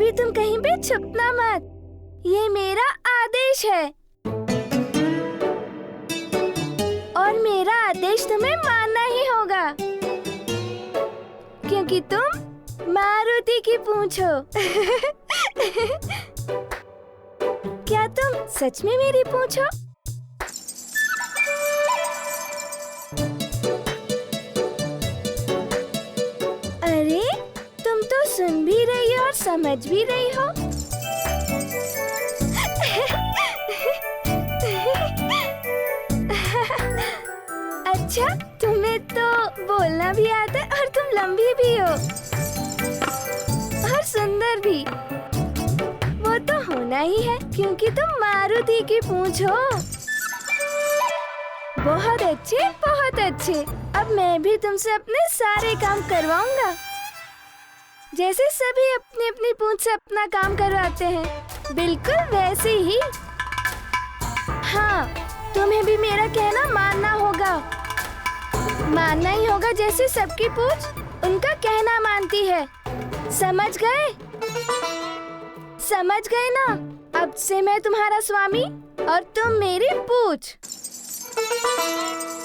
अभी तुम कहीं पे छुपना मत, ये मेरा आदेश है और मेरा आदेश तुम्हें मानना ही होगा, क्योंकि तुम मारुति की पूंछ हो। क्या तुम सच में मेरी पूंछ हो? अरे, तुम तो सुन भी रही हो और समझ भी रही हो। अच्छा, तुम्हें तो बोलना भी आता है और तुम लंबी भी हो और सुंदर भी। वो तो होना ही है क्योंकि तुम मारुति की पूंछ हो। बहुत अच्छे, बहुत अच्छे। अब मैं भी तुमसे अपने सारे काम करवाऊंगा, जैसे सभी अपनी अपनी पूंछ से अपना काम करवाते हैं, बिल्कुल वैसे ही। हाँ, तुम्हें भी मेरा कहना मानना होगा, मानना ही होगा जैसे सबकी पूंछ उनका कहना मानती है। समझ गए? समझ गए ना? अब से मैं तुम्हारा स्वामी और तुम मेरी पूंछ।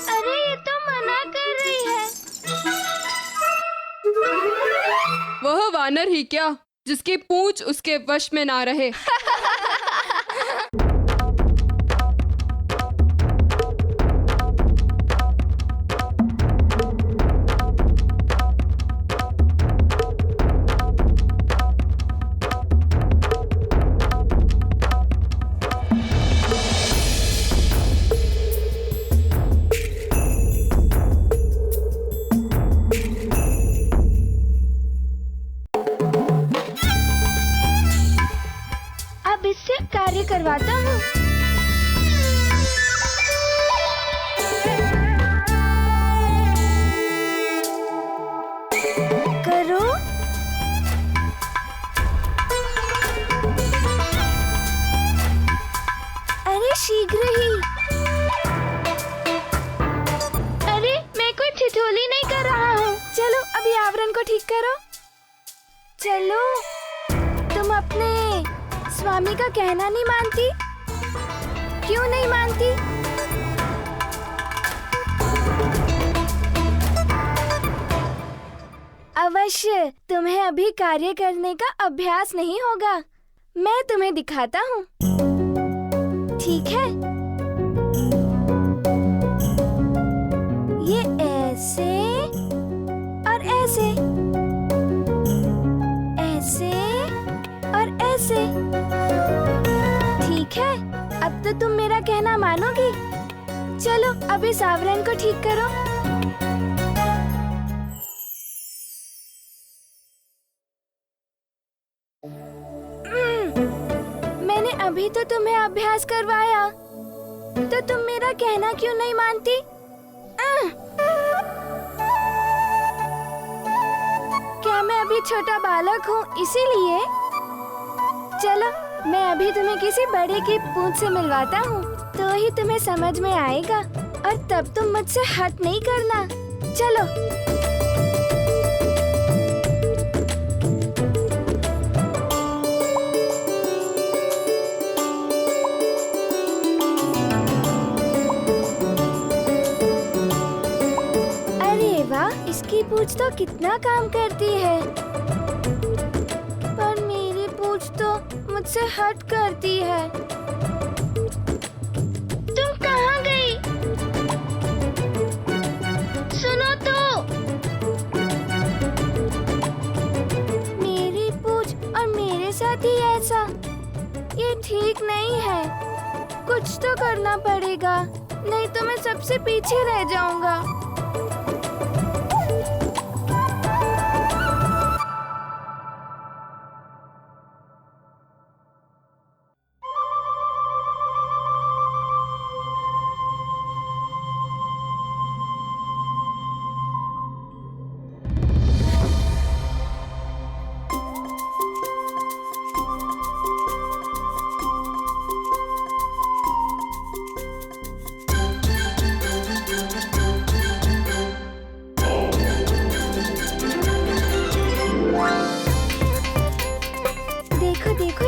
अरे, ये तो मना कर रही है। वह वानर ही क्या जिसकी पूंछ उसके वश में ना रहे। अब इससे कार्य करवाता हूँ। करो। अरे शीघ्र ही। अरे, मैं कोई ठिठोली नहीं कर रहा हूँ। चलो अभी आवरण को ठीक करो। चलो, तुम अपने स्वामी का कहना नहीं मानती? क्यों नहीं मानती? अवश्य, तुम्हें अभी कार्य करने का अभ्यास नहीं होगा। मैं तुम्हें दिखाता हूँ, ठीक है? ये ऐसे और ऐसे, ऐसे और ऐसे, ठीक है? अब तो तुम मेरा कहना मानोगी। चलो अब इस आवरण को ठीक करो। मैंने अभी तो तुम्हें अभ्यास करवाया, तो तुम मेरा कहना क्यों नहीं मानती? क्या मैं अभी छोटा बालक हूँ इसीलिए? चलो, मैं अभी तुम्हें किसी बड़े की पूंछ से मिलवाता हूँ, तो ही तुम्हें समझ में आएगा और तब तुम मुझसे हट नहीं करना। चलो। अरे वाह, इसकी पूंछ तो कितना काम करती है, पर मेरी पूंछ तो मुझसे हट करती है। तुम कहाँ गई? सुनो तो। मेरी पूंछ और मेरे साथ ही ऐसा, ये ठीक नहीं है। कुछ तो करना पड़ेगा, नहीं तो मैं सबसे पीछे रह जाऊंगा।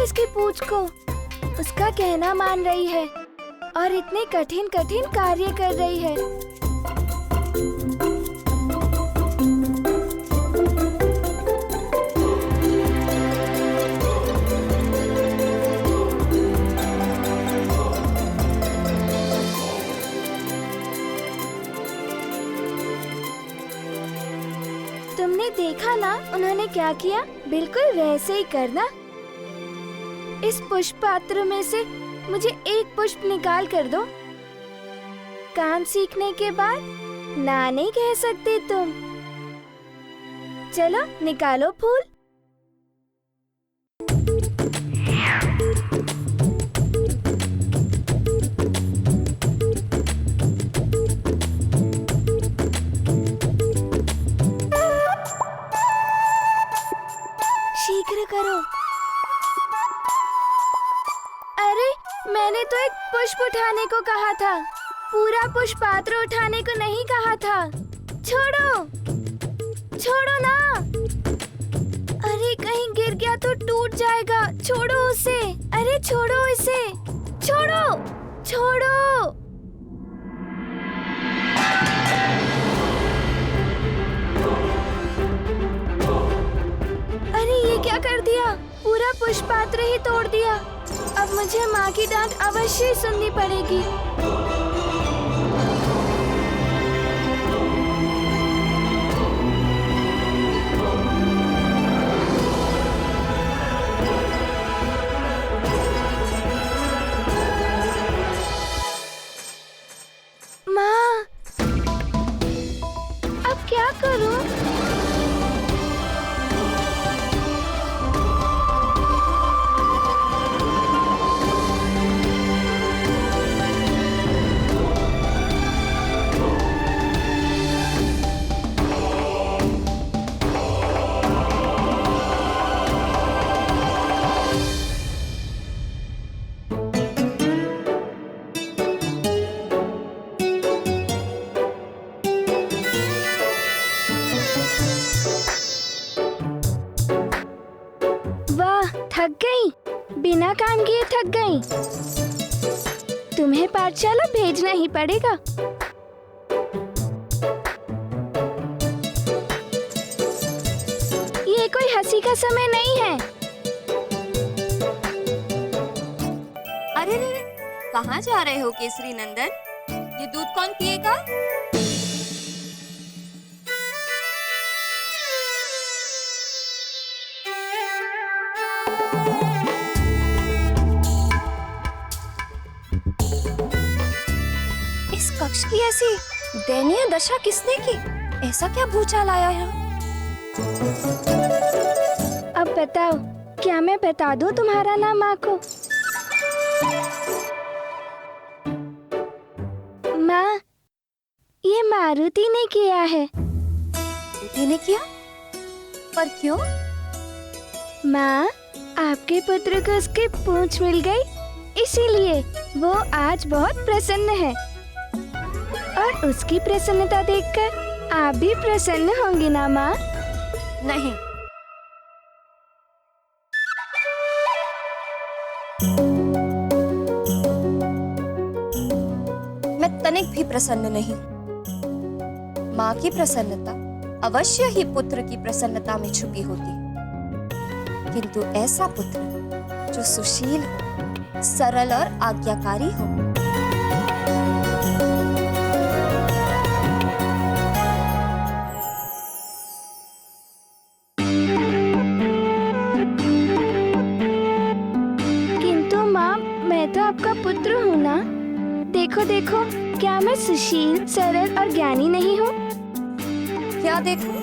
इसकी पूंछ को। उसका कहना मान रही है और इतने कठिन कठिन कार्य कर रही है। तुमने देखा ना उन्होंने क्या किया? बिल्कुल वैसे ही करना। इस पुष्प पात्र में से मुझे एक पुष्प निकाल कर दो। काम सीखने के बाद ना नहीं कह सकते तुम। चलो निकालो फूल। शीघ्र करो। अरे मैंने तो एक पुष्प उठाने को कहा था, पूरा पुष्प पात्र उठाने को नहीं कहा था। छोड़ो, छोड़ो ना। अरे कहीं गिर गया तो टूट जाएगा। छोड़ो उसे। अरे छोड़ो इसे। छोड़ो, छोड़ो। अरे ये क्या कर दिया? पूरा पुष्प पात्र ही तोड़ दिया। अब मुझे माँ की डांट अवश्य सुननी पड़ेगी। माँ, अब क्या करूं? थक गई, बिना काम किए थक गई। तुम्हें पाठशाला भेजना ही पड़ेगा। ये कोई हंसी का समय नहीं है। अरे रे, कहाँ जा रहे हो केसरी नंदन? ये दूध कौन पिएगा? इस कक्ष की ऐसी दयनीय दशा किसने की? ऐसा क्या भूचाल आया है? अब बताओ, क्या मैं बता दूं तुम्हारा नाम माँ को? माँ, ये मारुति ने किया है। मारुति ने किया? पर क्यों? माँ, आपके पुत्र को उसकी पूंछ मिल गई, इसीलिए वो आज बहुत प्रसन्न है। और उसकी प्रसन्नता देखकर आप भी प्रसन्न होंगी ना माँ? नहीं। मैं तनिक भी प्रसन्न नहीं। माँ की प्रसन्नता अवश्य ही पुत्र की प्रसन्नता में छुपी होती, किंतु ऐसा पुत्र जो सुशील हो, सरल और आज्ञाकारी हो। किंतु माँ, मैं तो आपका पुत्र हूँ ना। देखो देखो, क्या मैं सुशील, सरल और ज्ञानी नहीं हूँ? क्या देखो?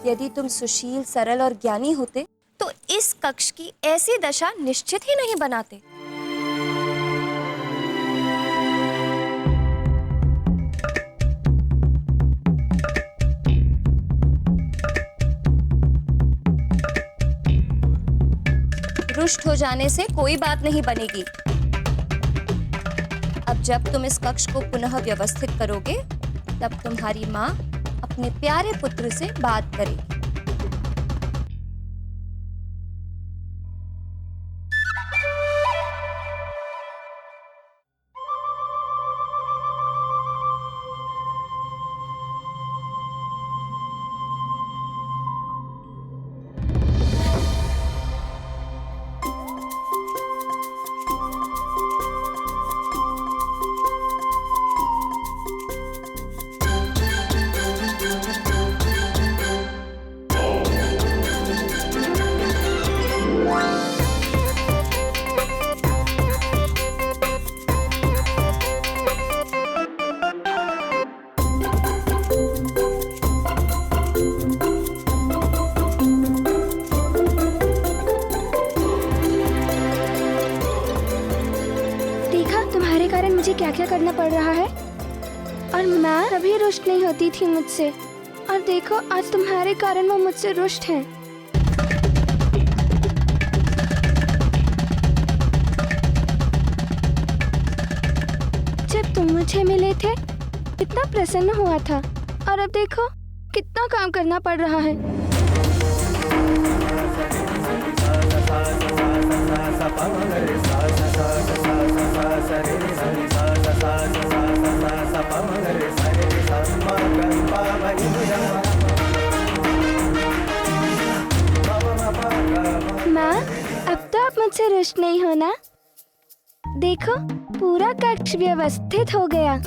यदि तुम सुशील, सरल और ज्ञानी होते तो इस कक्ष की ऐसी दशा निश्चित ही नहीं बनाते। रुष्ट हो जाने से कोई बात नहीं बनेगी। अब जब तुम इस कक्ष को पुनः व्यवस्थित करोगे, तब तुम्हारी माँ अपने प्यारे पुत्र से बात करेगी। कारण मुझे क्या क्या करना पड़ रहा है। और माँ कभी रुष्ट नहीं होती थी मुझसे, और देखो आज तुम्हारे कारण वो मुझसे रुष्ट हैं। जब तुम मुझे मिले थे कितना प्रसन्न हुआ था, और अब देखो कितना काम करना पड़ रहा है। माँ, अब तो आप मुझसे रुष्ट नहीं हो ना? देखो पूरा कक्ष व्यवस्थित हो गया।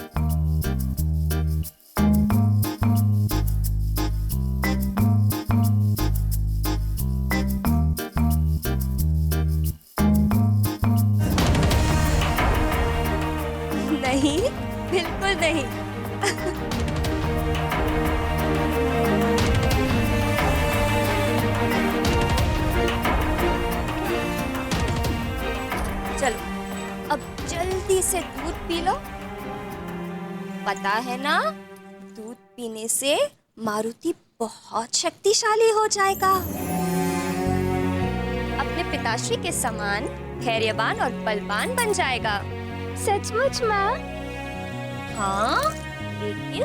नहीं, बिल्कुल नहीं। चलो अब जल्दी से दूध पी लो। पता है ना, दूध पीने से मारुति बहुत शक्तिशाली हो जाएगा। अपने पिताश्री के समान धैर्यवान और बलवान बन जाएगा। सचमुच माँ? हाँ, लेकिन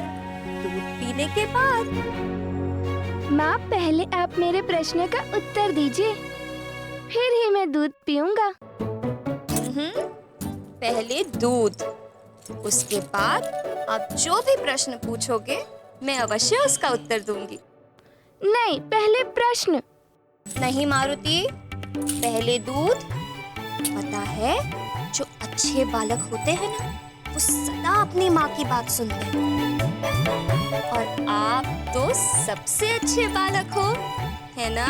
दूध पीने के बाद। माँ, पहले आप मेरे प्रश्न का उत्तर दीजिए, फिर ही मैं दूध पीऊंगा। पहले दूध, उसके बाद आप जो भी प्रश्न पूछोगे मैं अवश्य उसका उत्तर दूंगी। नहीं, पहले प्रश्न। नहीं मारुति, पहले दूध। पता है, जो अच्छे बालक होते हैं ना, वो सदा अपनी माँ की बात सुनते हैं। और आप तो सबसे अच्छे बालक हो, है ना?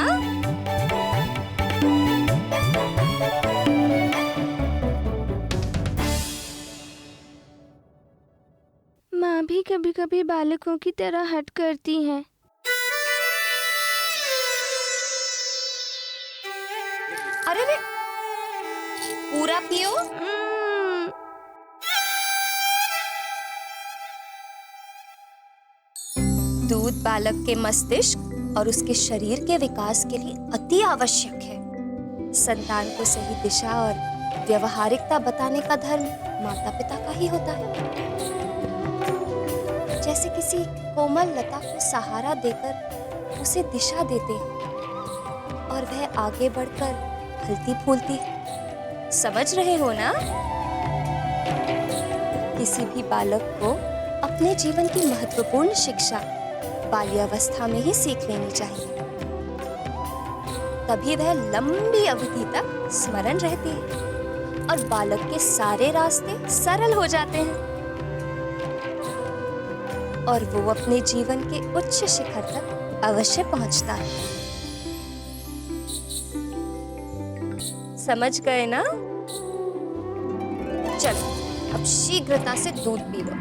माँ भी कभी कभी बालकों की तरह हट करती हैं। अरे रे, पूरा पियो। दूध बालक के मस्तिष्क और उसके शरीर के विकास के लिए अति आवश्यक है। संतान को सही दिशा और व्यवहारिकता बताने का धर्म माता पिता का ही होता है। जैसे किसी कोमल लता को सहारा देकर उसे दिशा देते हैं और वह आगे बढ़कर फलती फूलती है। समझ रहे हो ना? किसी भी बालक को अपने जीवन की महत्वपूर्ण शिक्षा बाल्यावस्था में ही सीख लेनी चाहिए, तभी वह लंबी अवधि तक स्मरण रहती है और बालक के सारे रास्ते सरल हो जाते हैं और वो अपने जीवन के उच्च शिखर तक अवश्य पहुंचता है। समझ गए ना? चलो अब शीघ्रता से दूध पी लो।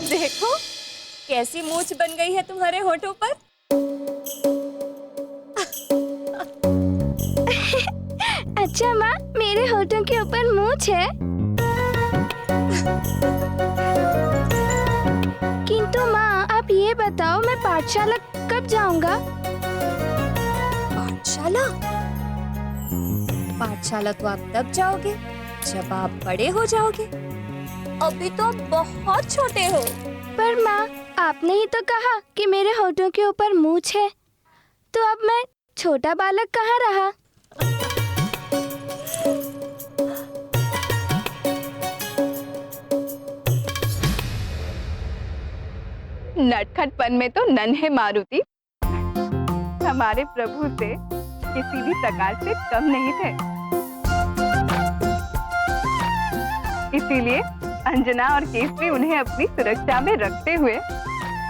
देखो कैसी मूंछ बन गई है तुम्हारे होठों पर। अच्छा माँ, मेरे होठों के ऊपर मूंछ है। किंतु माँ, आप ये बताओ मैं पाठशाला कब जाऊंगा? पाठशाला? पाठशाला तो आप तब जाओगे जब आप बड़े हो जाओगे। अभी तो आप बहुत छोटे हो। पर माँ, आपने ही तो कहा कि मेरे होठों के ऊपर मूंछ है, तो अब मैं छोटा बालक कहाँ रहा? नटखटपन में तो नन्हे मारुति हमारे प्रभु से किसी भी प्रकार से कम नहीं थे। इसीलिए अंजना और केसरी उन्हें अपनी सुरक्षा में रखते हुए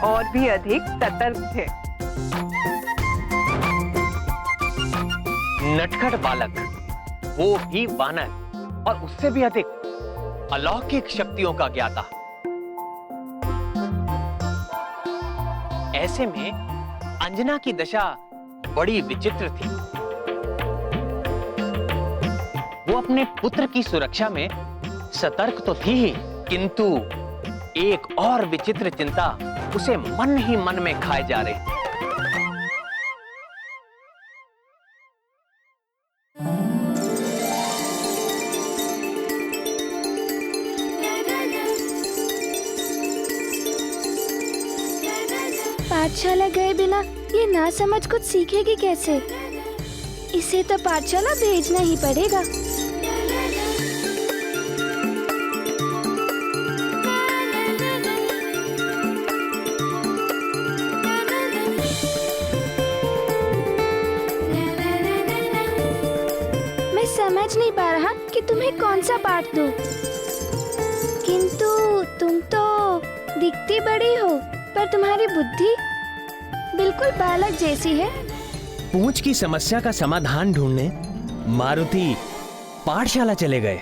और भी अधिक सतर्क थे। नटखट बालक, वो भी वानर, और उससे भी अधिक अलौकिक शक्तियों का ज्ञाता। ऐसे में अंजना की दशा बड़ी विचित्र थी। वो अपने पुत्र की सुरक्षा में सतर्क तो थी ही, किंतु एक और विचित्र चिंता उसे मन ही मन में खाए जा रही थी। पाठशाला गए बिना ये ना समझ कुछ सीखेगी कैसे? इसे तो पाठशाला भेजना ही पड़ेगा। मैं समझ नहीं पा रहा कि तुम्हें कौन सा पाठ दूं। किंतु तुम तो दिखती बड़ी हो, पर तुम्हारी बुद्धि बिल्कुल बालक जैसी है। पूंछ की समस्या का समाधान ढूंढने मारुति पाठशाला चले गए।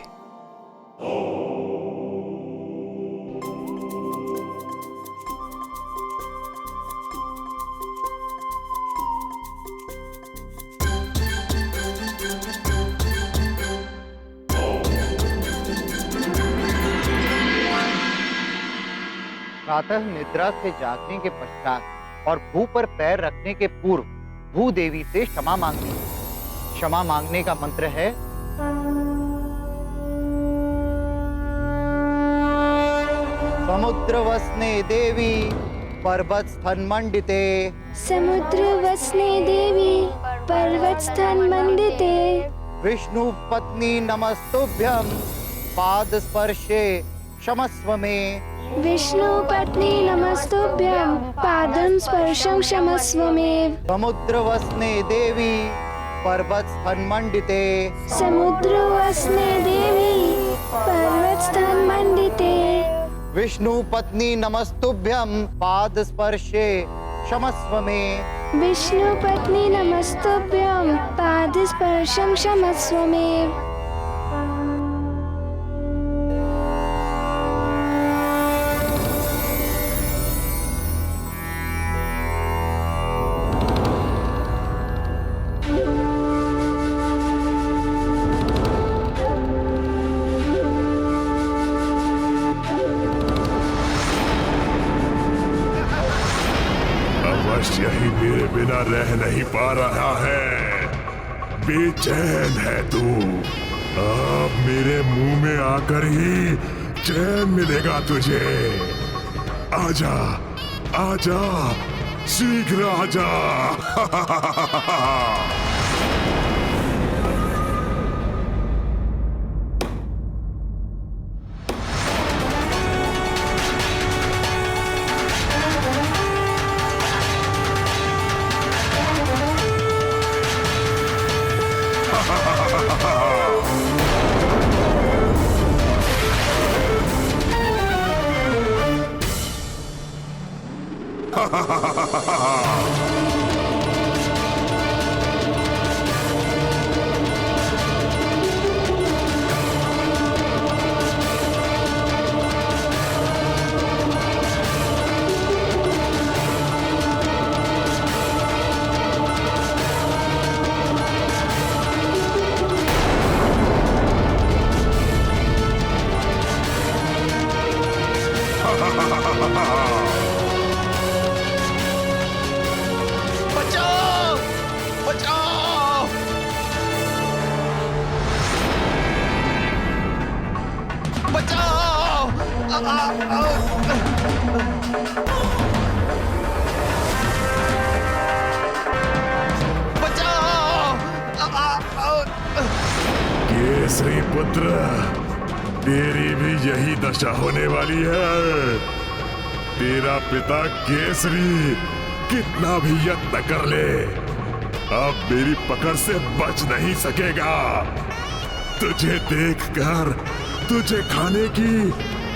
प्रातः निद्रा से जागने के पश्चात और भू पर पैर रखने के पूर्व भू देवी से क्षमा मांगनी है। क्षमा मांगने का मंत्र है समुद्र वसने देवी पर्वत स्थन मंडिते। समुद्र वसने देवी पर्वत स्थन मंडिते। विष्णु पत्नी नमस्तुभ्यं पाद स्पर्शे क्षमस्व में। विष्णु पत्नी नमस्तुभ्यं पादं स्पर्शं क्षमस्व मे। समुद्र वसने देवी पर्वत स्थन मंडिते। समुद्र वसने देवी पर्वत स्थन मंडिते। विष्णु पत्नी नमस्तुभ्यं पाद स्पर्शे क्षमस्व में। विष्णु पत्नी नमस्तुभ्यं पाद स्पर्शं क्षमस्व मे। यही मेरे बिना रह नहीं पा रहा है, बेचैन है तू। अब मेरे मुंह में आकर ही चैन मिलेगा तुझे। आजा आजा, शीघ्र आजा। बचाओ बचाओ। बचाओ। केसरी पुत्र, तेरी भी यही दशा होने वाली है। तेरा पिता केसरी कितना भी यत्न कर ले, अब मेरी पकड़ से बच नहीं सकेगा। तुझे देखकर तुझे खाने की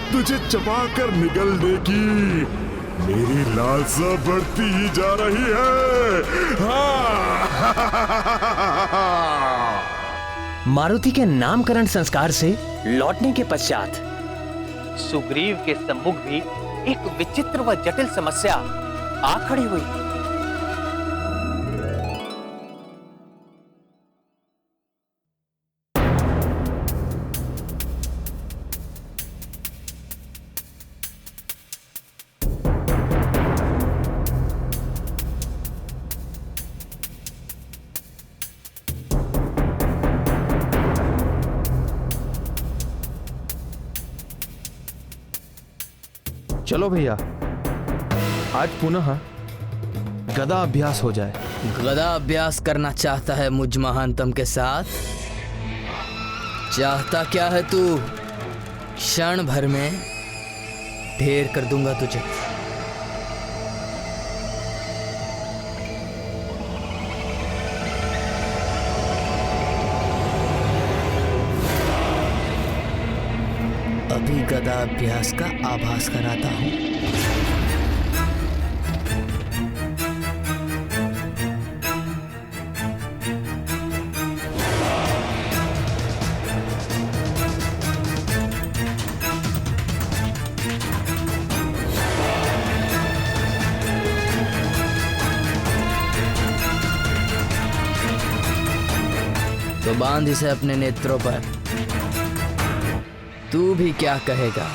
तुझे चबाकर निगलने की मेरी लालसा बढ़ती ही जा रही है। हाँ। मारुति के नामकरण संस्कार से लौटने के पश्चात सुग्रीव के सम्मुख भी एक विचित्र व जटिल समस्या आ खड़ी हुई। चलो भैया, आज पुनः गदा अभ्यास हो जाए। गदा अभ्यास करना चाहता है मुझ महानतम के साथ? चाहता क्या है तू? क्षण भर में ढेर कर दूंगा तुझे। अभी गदा अभ्यास का आभास कराता हूं। तो बांध इसे अपने नेत्रों पर। तू भी क्या कहेगा?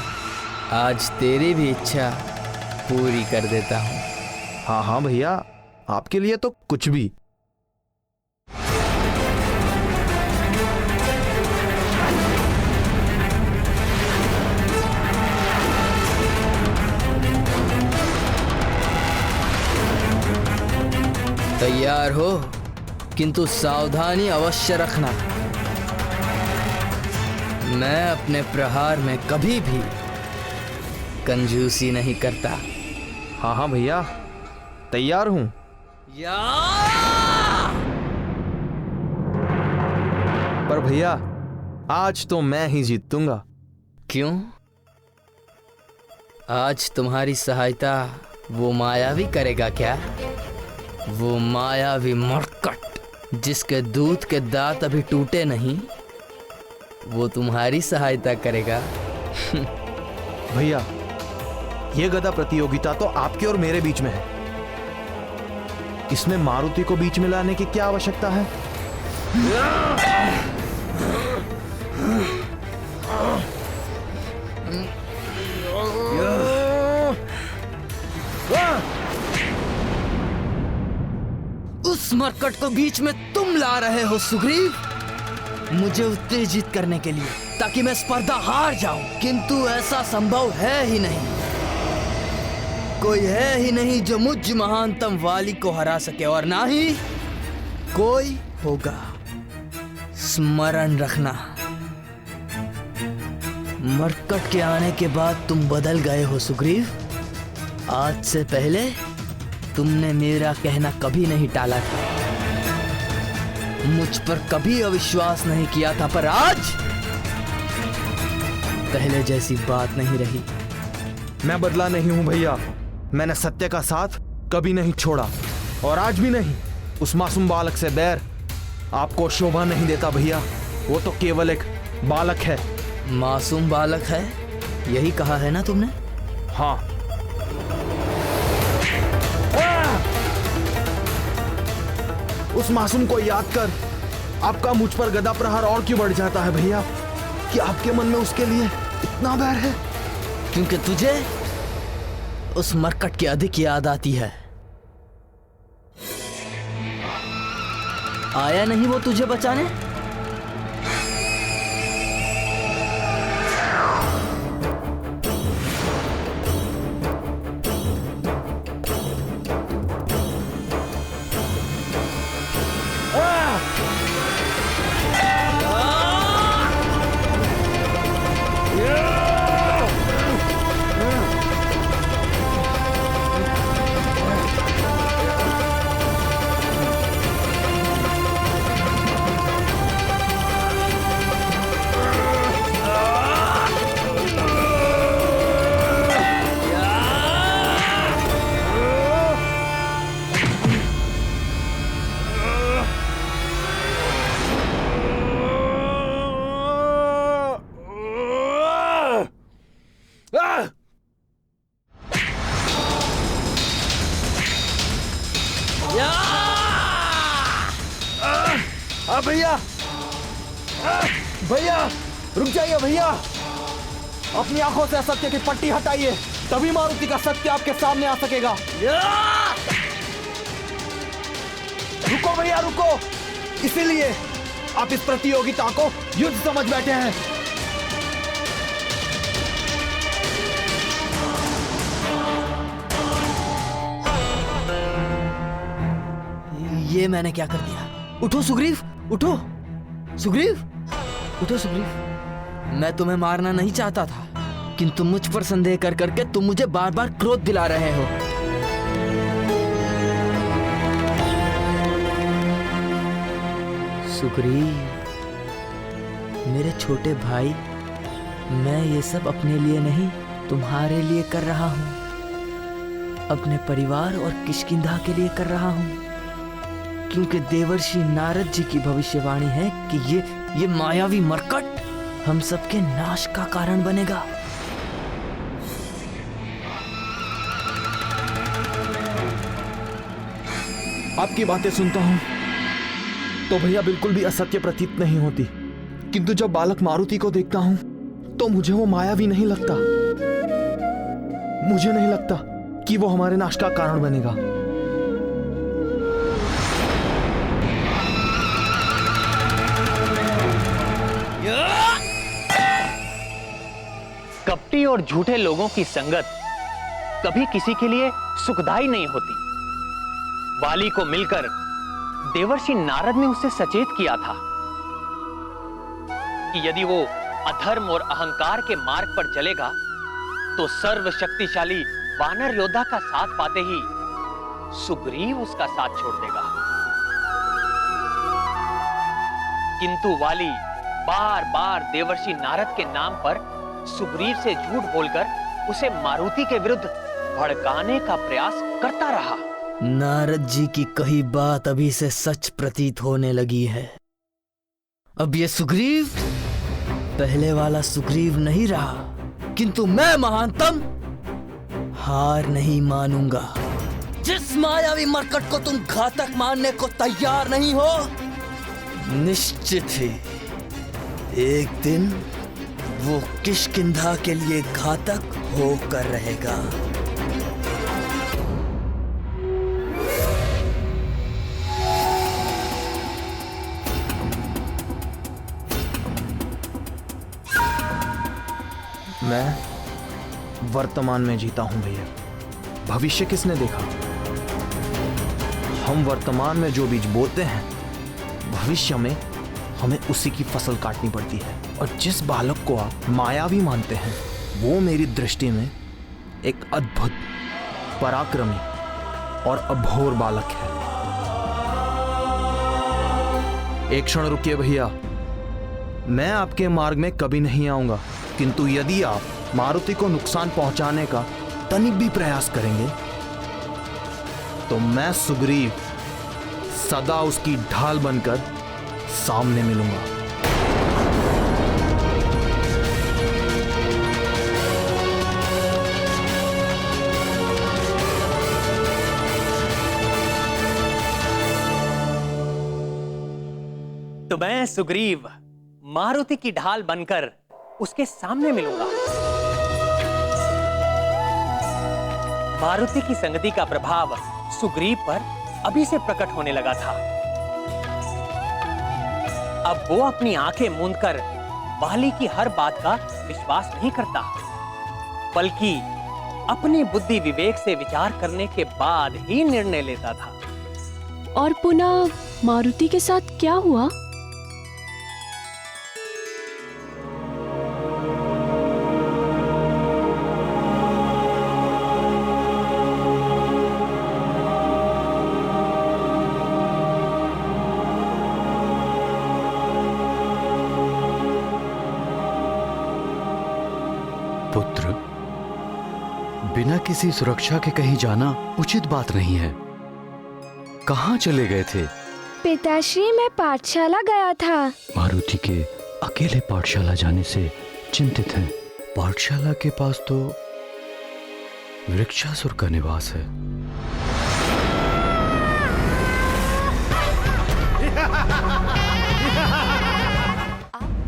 आज तेरी भी इच्छा पूरी कर देता हूं। हाँ हाँ भैया, आपके लिए तो कुछ भी। तैयार हो, किंतु सावधानी अवश्य रखना। मैं अपने प्रहार में कभी भी कंजूसी नहीं करता। हाँ हाँ भैया, तैयार हूं। पर भैया, आज तो मैं ही जीतूंगा। क्यों? आज तुम्हारी सहायता वो मायावी करेगा क्या? वो मायावी मरकट जिसके दूध के दांत अभी टूटे नहीं, वो तुम्हारी सहायता करेगा। भैया, ये गदा प्रतियोगिता तो आपके और मेरे बीच में है। इसमें मारुति को बीच में लाने की क्या आवश्यकता है? उस मरकट को बीच में तुम ला रहे हो सुग्रीव, मुझे उत्तेजित करने के लिए, ताकि मैं स्पर्धा हार जाऊं। किंतु ऐसा संभव है ही नहीं। कोई है ही नहीं जो मुझ महानतम वाली को हरा सके, और ना ही कोई होगा। स्मरण रखना, मरकट के आने के बाद तुम बदल गए हो सुग्रीव। आज से पहले तुमने मेरा कहना कभी नहीं टाला था, मुझ पर कभी अविश्वास नहीं किया था, पर आज पहले जैसी बात नहीं रही। मैं बदला नहीं हूं भैया। मैंने सत्य का साथ कभी नहीं छोड़ा, और आज भी नहीं। उस मासूम बालक से बैर आपको शोभा नहीं देता भैया। वो तो केवल एक बालक है। मासूम बालक है, यही कहा है ना तुमने? हाँ। उस मासूम को याद कर आपका मुझ पर गदा प्रहार और क्यों बढ़ जाता है भैया? कि आपके मन में उसके लिए इतना बैर है? क्योंकि तुझे उस मरकट की अधिक याद आती है। आया नहीं वो तुझे बचाने? अपनी आंखों से असत्य की पट्टी हटाइए, तभी मारुति का सत्य आपके सामने आ सकेगा। रुको भैया रुको, इसीलिए आप इस प्रतियोगिता को युद्ध समझ बैठे हैं। ये मैंने क्या कर दिया? उठो सुग्रीव, उठो सुग्रीव, उठो सुग्रीव। मैं तुम्हें मारना नहीं चाहता था, किंतु मुझ पर संदेह कर करके तुम मुझे बार बार क्रोध दिला रहे हो। सुग्रीव, मेरे छोटे भाई, मैं ये सब अपने लिए नहीं तुम्हारे लिए कर रहा हूँ, अपने परिवार और किष्किंधा के लिए कर रहा हूँ, क्योंकि देवर्षि नारद जी की भविष्यवाणी है कि ये मायावी मरकट हम सबके नाश का कारण बनेगा। आपकी बातें सुनता हूं तो भैया बिल्कुल भी असत्य प्रतीत नहीं होती, किंतु जब बालक मारुति को देखता हूं तो मुझे वो मायावी नहीं लगता। मुझे नहीं लगता कि वो हमारे नाश का कारण बनेगा। कपटी और झूठे लोगों की संगत कभी किसी के लिए सुखदायी नहीं होती। वाली को मिलकर देवर्षि नारद ने उसे सचेत किया था कि यदि वो अधर्म और अहंकार के मार्ग पर चलेगा तो सर्वशक्तिशाली वानर योद्धा का साथ पाते ही सुग्रीव उसका साथ छोड़ देगा। किंतु वाली बार बार देवर्षि नारद के नाम पर सुग्रीव से झूठ बोलकर उसे मारुति के विरुद्ध भड़काने का प्रयास करता रहा। नारद जी की कही बात अभी से सच प्रतीत होने लगी है। अब ये सुग्रीव पहले वाला सुग्रीव नहीं रहा, किंतु मैं महानतम हार नहीं मानूंगा। जिस मायावी मरकट को तुम घातक मानने को तैयार नहीं हो, निश्चित ही एक दिन वो किष्किंधा के लिए घातक होकर रहेगा। मैं वर्तमान में जीता हूं भैया, भविष्य किसने देखा। हम वर्तमान में जो बीज बोते हैं, भविष्य में हमें उसी की फसल काटनी पड़ती है। और जिस बालक को आप मायावी मानते हैं, वो मेरी दृष्टि में एक अद्भुत, पराक्रमी और अभोर बालक है। एक क्षण रुकिए भैया, मैं आपके मार्ग में कभी नहीं आऊंगा, किंतु यदि आप मारुति को नुकसान पहुंचाने का तनिक भी प्रयास करेंगे तो मैं सुग्रीव सदा उसकी ढाल बनकर सामने मिलूंगा। तो मैं सुग्रीव मारुति की ढाल बनकर उसके सामने मिलूंगा। मारुति की संगति का प्रभाव सुग्रीव पर अभी से प्रकट होने लगा था। अब वो अपनी आंखें मूंदकर वाली की हर बात का विश्वास नहीं करता, बल्कि अपनी बुद्धि विवेक से विचार करने के बाद ही निर्णय लेता था। और पुनः मारुति के साथ क्या हुआ? पुत्र, बिना किसी सुरक्षा के कहीं जाना उचित बात नहीं है। कहाँ चले गए थे? पिताश्री, मैं पाठशाला गया था। मारुति के अकेले पाठशाला जाने से चिंतित हैं। पाठशाला के पास तो वृक्षासुर का निवास है।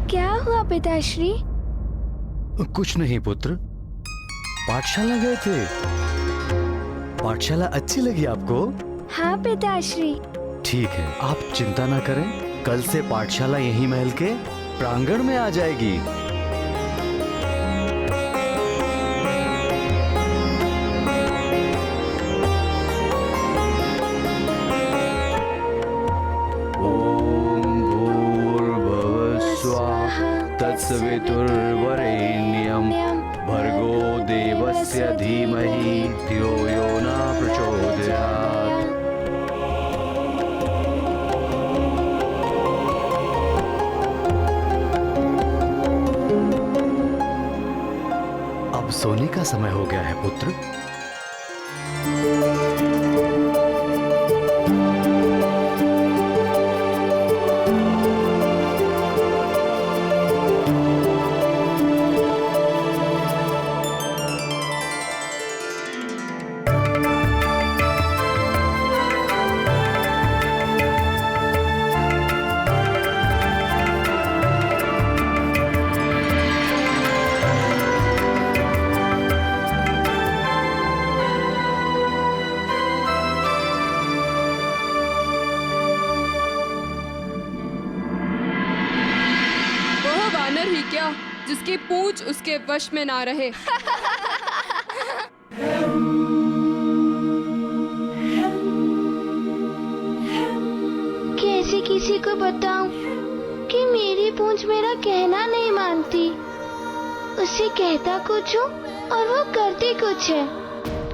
क्या हुआ पिताश्री? कुछ नहीं पुत्र, पाठशाला गए थे। पाठशाला अच्छी लगी आपको? हाँ पिताश्री। ठीक है, आप चिंता ना करें, कल से पाठशाला यही महल के प्रांगण में आ जाएगी। तत्सवितुर्वरेण्यं भर्गो देवस्य धीमहि धियो यो न प्रचोदयात्। अब सोने का समय हो गया है पुत्र। जिसकी पूंछ उसके वश में ना रहे। कैसे किसी को बताऊं कि मेरी पूंछ मेरा कहना नहीं मानती। उसे कहता कुछ हूँ और वो करती कुछ है।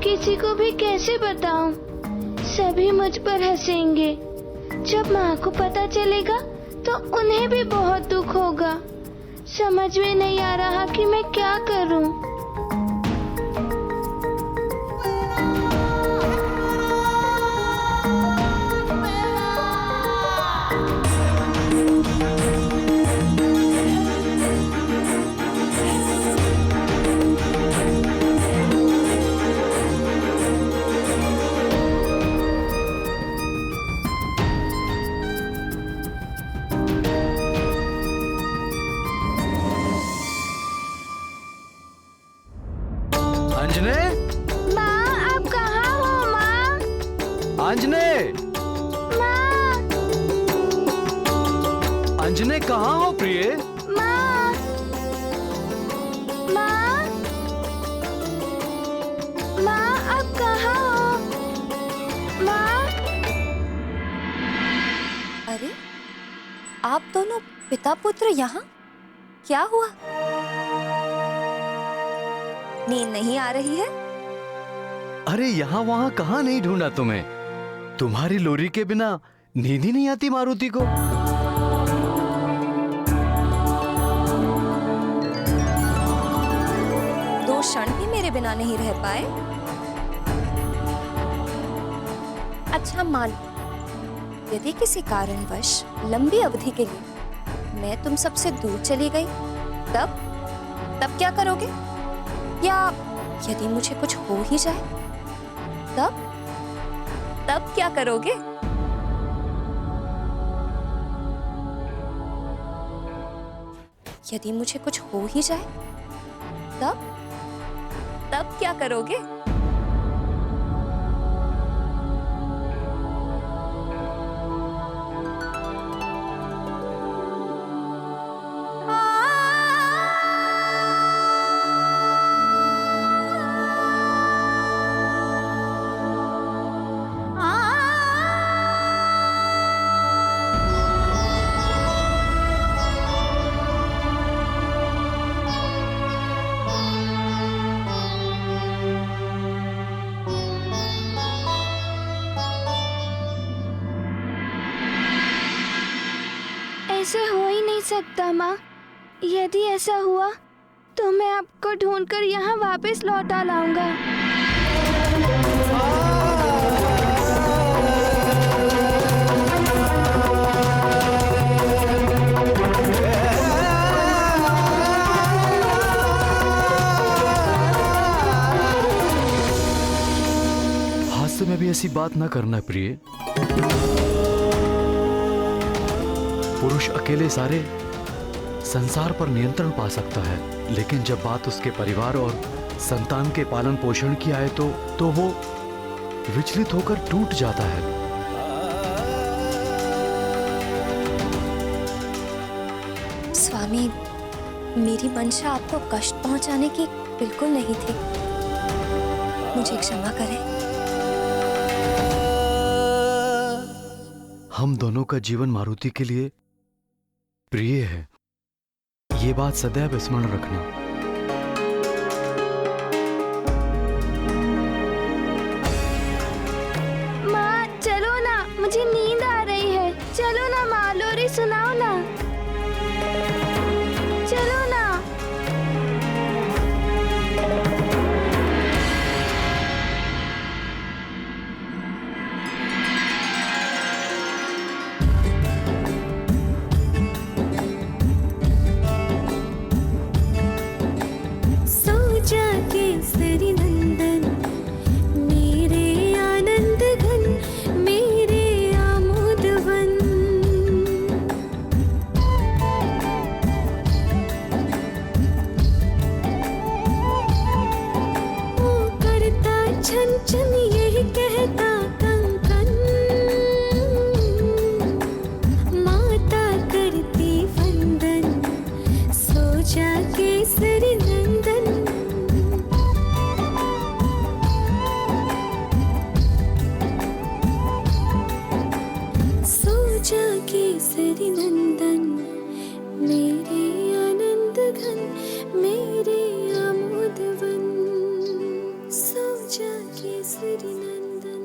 किसी को भी कैसे बताऊं? सभी मुझ पर हंसेंगे। जब माँ को पता चलेगा तो उन्हें भी बहुत दुख होगा। समझ में नहीं आ रहा कि मैं क्या करूं। अंजने, माँ आप कहाँ हो? माँ, अंजने, माँ, अंजने कहाँ हो प्रिय? माँ, माँ, माँ आप कहाँ हो? माँ। अरे, आप दोनों पिता पुत्र यहाँ? क्या हुआ? नींद नहीं आ रही है? अरे यहाँ वहाँ कहाँ नहीं ढूंढा तुम्हें। तुम्हारी लोरी के बिना नींद ही नहीं आती मारुति को। दो क्षण भी मेरे बिना नहीं रह पाए। अच्छा मान लो, यदि किसी कारणवश लंबी अवधि के लिए मैं तुम सबसे दूर चली गई, तब क्या करोगे? या यदि मुझे कुछ हो ही जाए, तब क्या करोगे? यदि मुझे कुछ हो ही जाए, तब क्या करोगे? ऐसे हो ही नहीं सकता माँ। यदि ऐसा हुआ तो मैं आपको ढूंढकर यहाँ वापस लौटा लाऊंगा। हास्य में भी ऐसी बात ना करना प्रिय। पुरुष अकेले संसार पर नियंत्रण पा सकता है, लेकिन जब बात उसके परिवार और संतान के पालन पोषण की आए तो वो विचलित होकर टूट जाता है। स्वामी, मेरी मंशा आपको कष्ट पहुंचाने की बिल्कुल नहीं थी। मुझे क्षमा करें। हम दोनों का जीवन मारुति के लिए प्रिय है, ये बात सदैव स्मरण रखना। माँ चलो ना, मुझे नींद आ रही है। चलो ना माँ, लोरी सुनाओ ना। चलो ना। केसरी नंदन मेरे आनंद घन मेरे आमोदवन। ओ करता छन छन यही कहता कंकन, माता करती वंदन सो जा केसरी नंदन। केसरी नंदन मेरे आनंद घन मेरे आमोदवन, सो जा केसरी नंदन।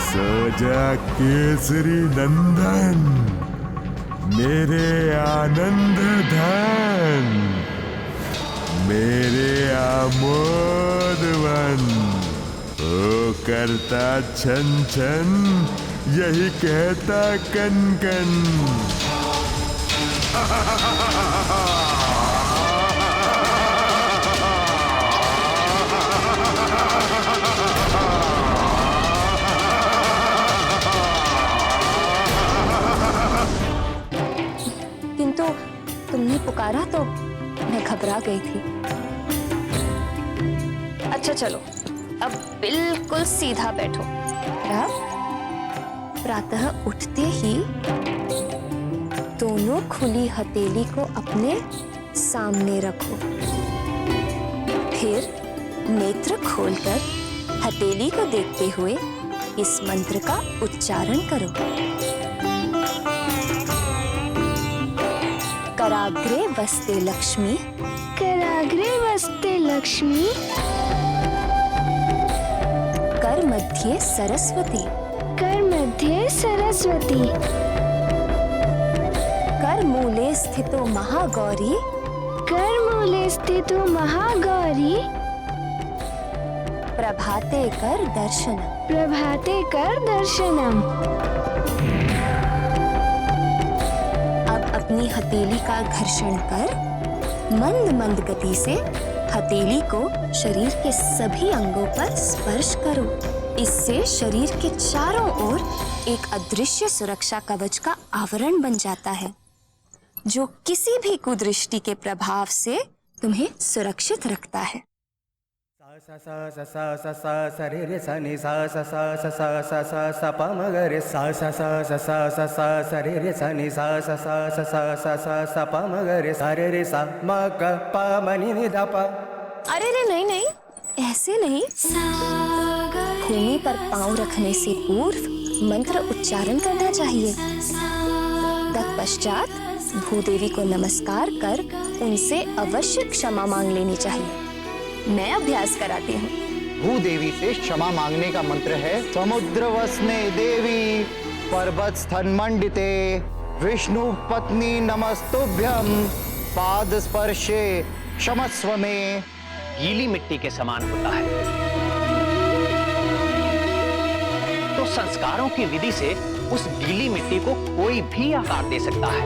सजा केसरी नंदन मेरे आनंद धन मेरे आमोदवन, ओ करता छन छन यही कहता कन कन। किंतु तुमने पुकारा तो मैं घबरा गई थी। अच्छा चलो, अब बिल्कुल सीधा बैठो। अब प्रातः उठते ही दोनों खुली हथेली को अपने सामने रखो। फिर नेत्र खोलकर हथेली को देखते हुए इस मंत्र का उच्चारण करो। कराग्रे वस्ते लक्ष्मी, कराग्रे वस्ते लक्ष्मी, कर मध्य सरस्वती, कर मध्य सरस्वती, कर मूले स्थितो महागौरी, कर मूले स्थितो महागौरी, प्रभाते कर दर्शनम, प्रभाते कर दर्शनम। अपनी हथेली का घर्षण कर मंद मंद गति से हथेली को शरीर के सभी अंगों पर स्पर्श करो। इससे शरीर के चारों ओर एक अदृश्य सुरक्षा कवच का आवरण बन जाता है, जो किसी भी कुदृष्टि के प्रभाव से तुम्हें सुरक्षित रखता है। सा सा सा सा सा सा सा रे रे सा नि सा सा सा सा सा सा सा सा पा म ग रे सा सा सा सा सा सा सा सा रे रे सा नि सा सा सा सा सा सा सा सा पा म ग रे सा रे रे सा म ग पा म नि नि दा पा। अरे रे नहीं नहीं, ऐसे नहीं। भूमि पर पांव रखने से पूर्व मंत्र उच्चारण करना चाहिए। तत्पश्चात भूदेवी को नमस्कार कर उनसे अवश्य क्षमा मांग लेनी चाहिए। मैं अभ्यास कराती हूँ। भूदेवी से क्षमा मांगने का मंत्र है, समुद्र वसने देवी पर्वत स्तनमंडिते विष्णु पत्नी नमस्तुभ्यम पाद स्पर्शे क्षमस्व में। गीली मिट्टी के समान होता है। तो संस्कारों की विधि से उस गीली मिट्टी को कोई भी आकार दे सकता है।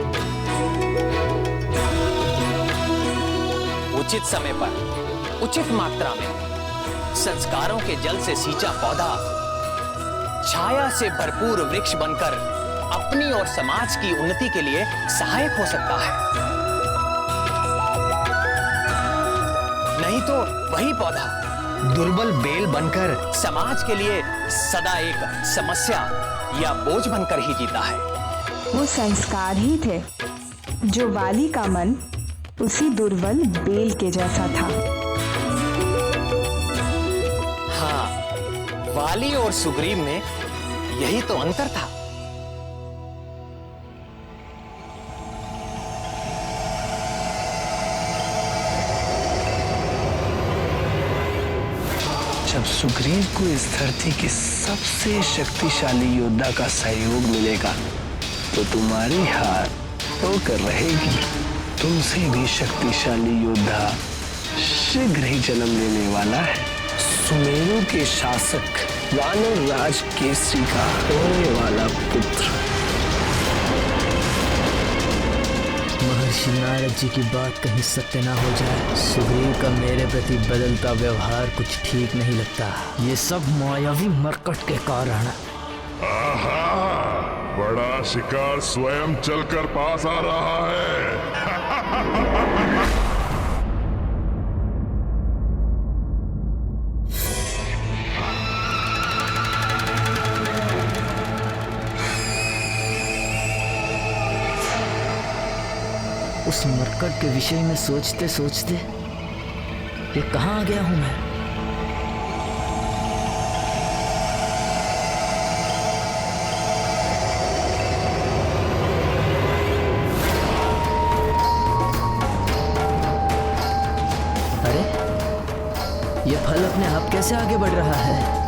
उचित समय पर उचित मात्रा में संस्कारों के जल से सींचा पौधा छाया से भरपूर वृक्ष बनकर अपनी और समाज की उन्नति के लिए सहायक हो सकता है। नहीं तो वही पौधा दुर्बल बेल बनकर समाज के लिए सदा एक समस्या या बोझ बनकर ही जीता है। वो संस्कार ही थे जो वाली का मन उसी दुर्बल बेल के जैसा था। हाँ, वाली और सुग्रीव में यही तो अंतर था। जब सुग्रीव को इस धरती के सबसे शक्तिशाली योद्धा का सहयोग मिलेगा तो तुम्हारी हार होकर रहेगी। तुमसे भी शक्तिशाली योद्धा शीघ्र ही जन्म लेने वाला है। सुमेरु के शासक वानर राज केसरी का होने वाला पुत्र। महर्षि नारद जी की बात कहीं सत्य ना हो जाए। सुग्रीव का मेरे प्रति बदलता व्यवहार कुछ ठीक नहीं लगता। ये सब मायावी मरकट के कारण। आहा, बड़ा शिकार स्वयं चलकर पास आ रहा है। उस मरकट के विषय में सोचते सोचते ये कहाँ आ गया हूं मैं। अरे ये फल अपने आप कैसे आगे बढ़ रहा है।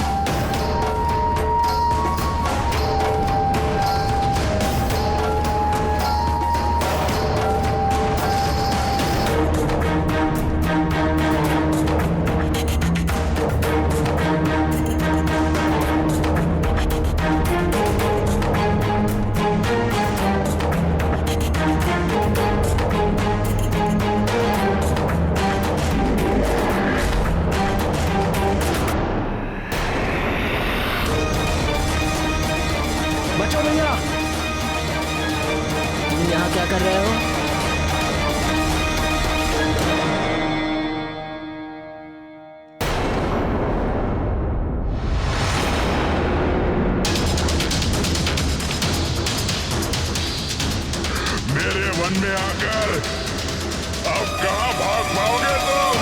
बचो भैया, तुम यहाँ क्या कर रहे हो। मेरे वन में आकर अब कहां भाग पाओगे तुम।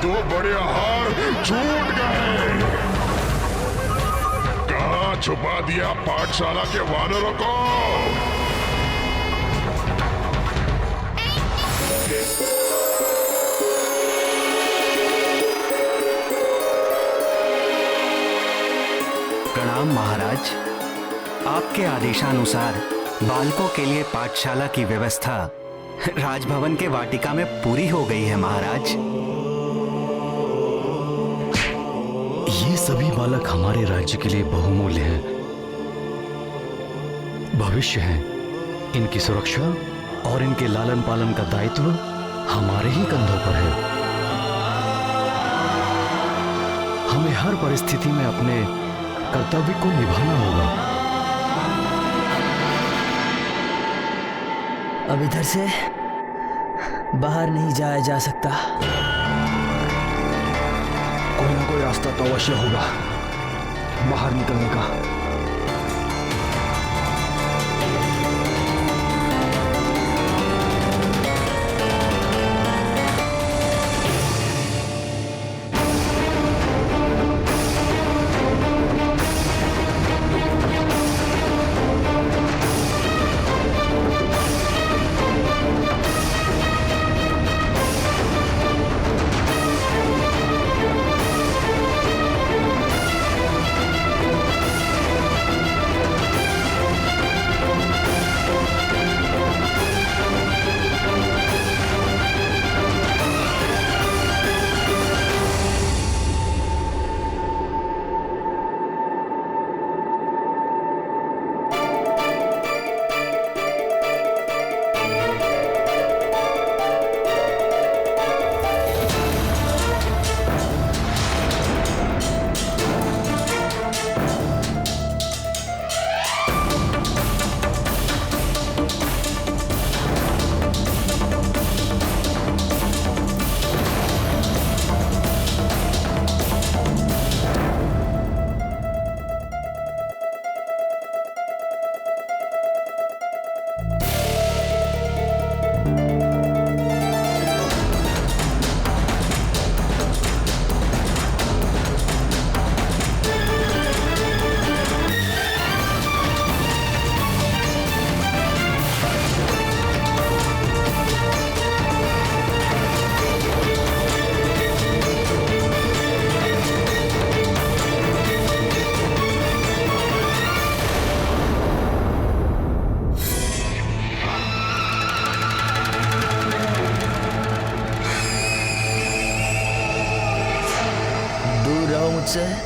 दो बड़े हार छूट गए। कहाँ छुपा दिया पाठशाला के वानरों को? प्रणाम महाराज। आपके आदेशानुसार बालकों के लिए पाठशाला की व्यवस्था राजभवन के वाटिका में पूरी हो गई है महाराज। ये सभी बालक हमारे राज्य के लिए बहुमूल्य हैं, भविष्य हैं। इनकी सुरक्षा और इनके लालन पालन का दायित्व हमारे ही कंधों पर है। हमें हर परिस्थिति में अपने कर्तव्य को निभाना होगा। अब इधर से बाहर नहीं जाया जा सकता। कोई ना कोई रास्ता तो अवश्य होगा बाहर निकलने का।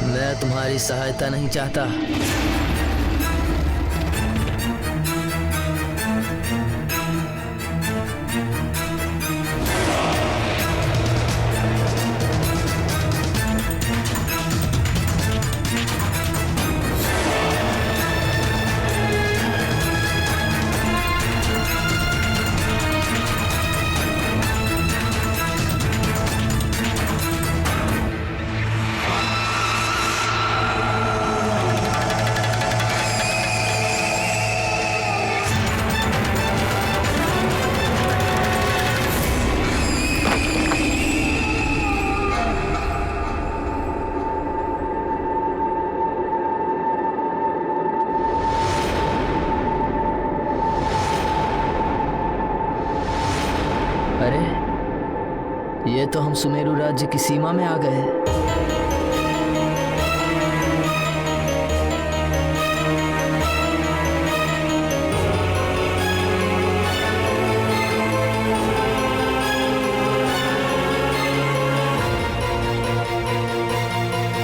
मैं तुम्हारी सहायता नहीं चाहता। ये तो हम सुमेरु राज्य की सीमा में आ गए।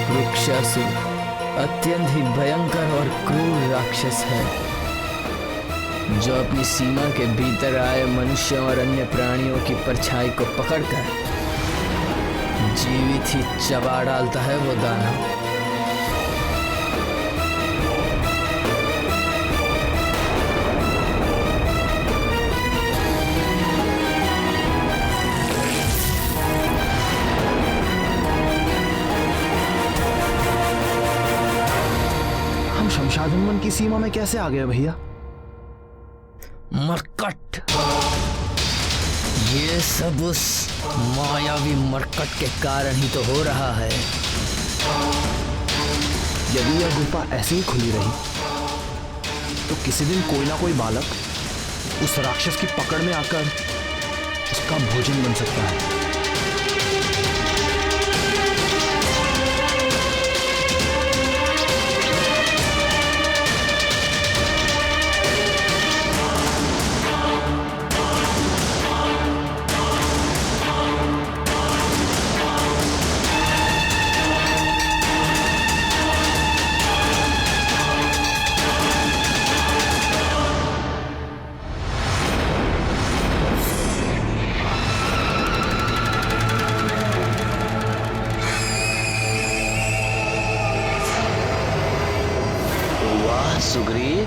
वृक्षासुर अत्यंत ही भयंकर और क्रूर राक्षस है, जो अपनी सीमा के भीतर आए मनुष्यों और अन्य प्राणियों की परछाई को पकड़कर जीवित ही चबा डालता है वो दानव। हम शमशादन की सीमा में कैसे आ गए भैया? मरकट, ये ये सब उस मायावी मरकट के कारण ही तो हो रहा है। यदि यह गुफा ऐसे ही खुली रही तो किसी दिन कोई ना कोई बालक उस राक्षस की पकड़ में आकर उसका भोजन बन सकता है। सुग्रीव,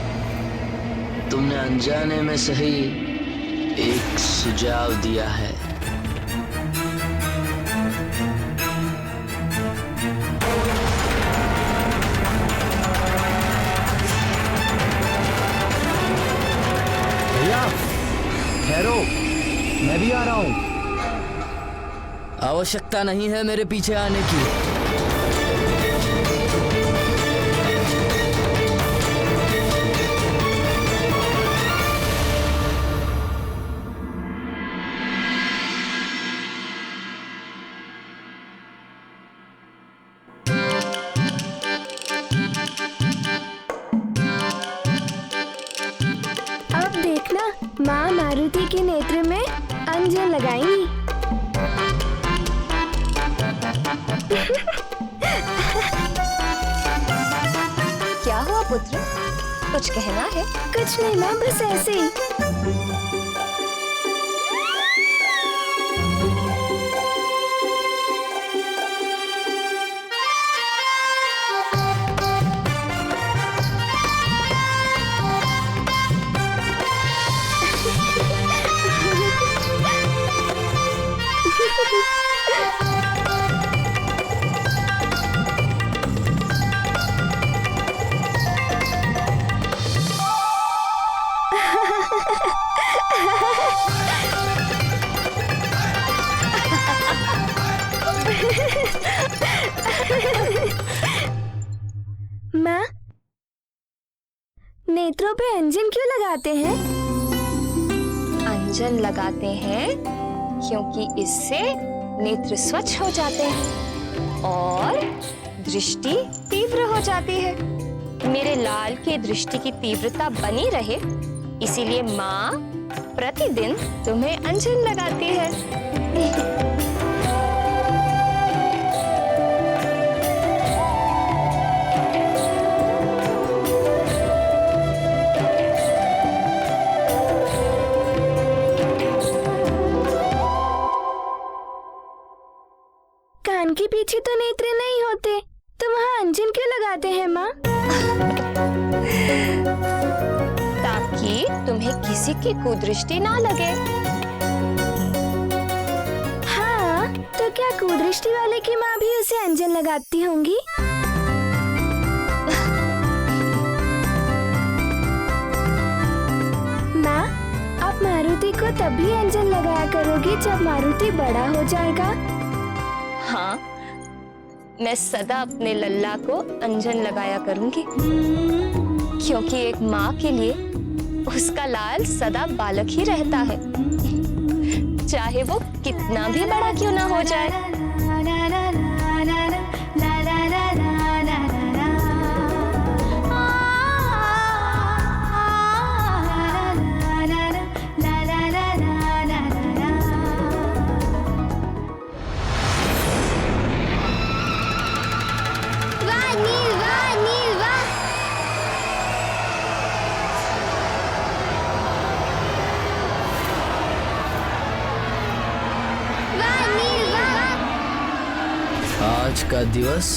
तुमने अनजाने में सही एक सुझाव दिया है। भैया ठहरो, मैं भी आ रहा हूं। आवश्यकता नहीं है मेरे पीछे आने की। माँ मारुति के नेत्र में अंजन लगाएंगी। क्या हुआ पुत्र, कुछ कहना है? कुछ नहीं माँ, बस ऐसे ही। माँ, नेत्रों पे अंजन क्यों लगाते हैं? अंजन लगाते हैं क्योंकि इससे नेत्र स्वच्छ हो जाते हैं और दृष्टि तीव्र हो जाती है। मेरे लाल की दृष्टि की तीव्रता बनी रहे, इसीलिए माँ प्रतिदिन तुम्हें अंजन लगाती है। कान के पीछे तो नेत्र नहीं होते, तो वहाँ अंजन क्यों लगाते हैं माँ? ताकि तुम्हें किसी की कुदृष्टि ना लगे। हाँ, तो क्या कुदृष्टि वाले की माँ भी उसे अंजन लगाती होंगी? माँ, आप मारुति को तभी अंजन लगाया करोगी जब मारुति बड़ा हो जाएगा। हाँ, मैं सदा अपने लल्ला को अंजन लगाया करूंगी, क्योंकि एक माँ के लिए उसका लाल सदा बालक ही रहता है, चाहे वो कितना भी बड़ा क्यों ना हो जाए। आज का दिवस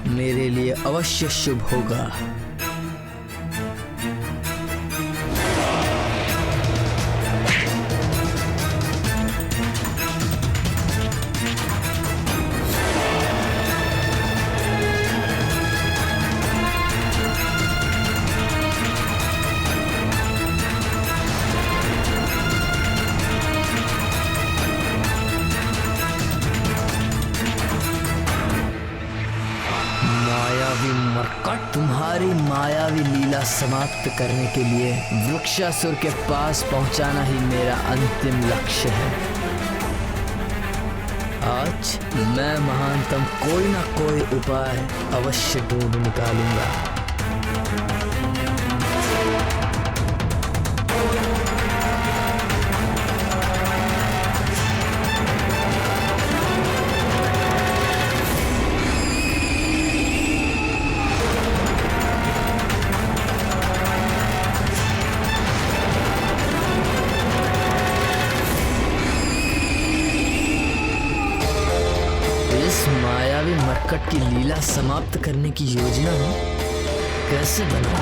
मेरे लिए अवश्य शुभ होगा। तुम्हारी मायावी लीला समाप्त करने के लिए वृक्षासुर के पास पहुंचाना ही मेरा अंतिम लक्ष्य है। आज मैं महानतम कोई ना कोई उपाय अवश्य ढूंढ निकालूंगा। मायावी मरकट की लीला समाप्त करने की योजना कैसे बना?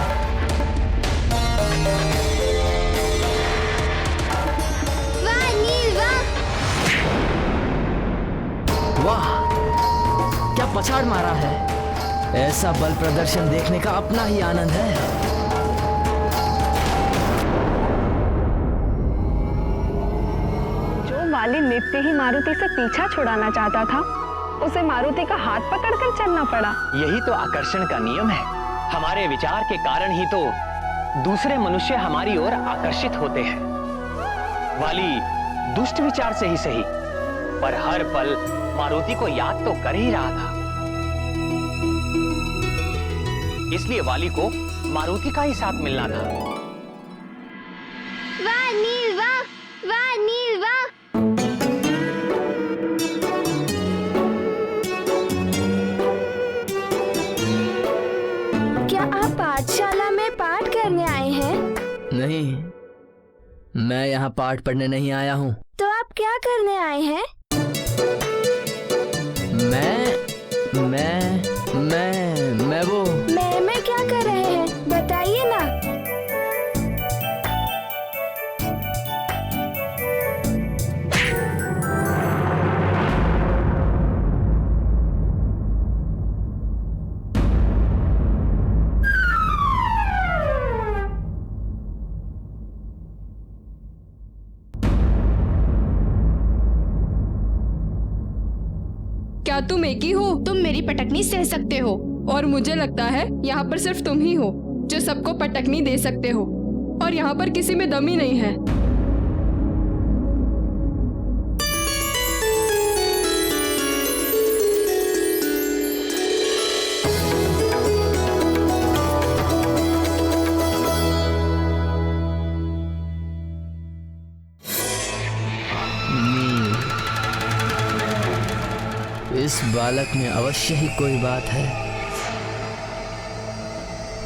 वाह, क्या पछाड़ मारा है! ऐसा बल प्रदर्शन देखने का अपना ही आनंद है। जो वाली नित्य ही मारुति से पीछा छुड़ाना चाहता था, उसे मारुति का हाथ पकड़कर चलना पड़ा। यही तो आकर्षण का नियम है। हमारे विचार के कारण ही तो दूसरे मनुष्य हमारी ओर आकर्षित होते हैं। वाली दुष्ट विचार से ही सही, पर हर पल मारुति को याद तो कर ही रहा था। इसलिए वाली को मारुति का ही साथ मिलना था। वाह नील वाह, वाह नील वाह। पाठशाला में पाठ करने आए हैं? नहीं, मैं यहाँ पाठ पढ़ने नहीं आया हूँ। तो आप क्या करने आए हैं? मैं वो मैं क्या कर रहे हैं बताइए ना। क्या तुम एक ही हो? तुम मेरी पटकनी सह सकते हो। और मुझे लगता है यहाँ पर सिर्फ तुम ही हो जो सबको पटकनी दे सकते हो, और यहाँ पर किसी में दम ही नहीं है। इस बालक में अवश्य ही कोई बात है,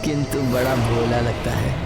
किंतु बड़ा भोला लगता है।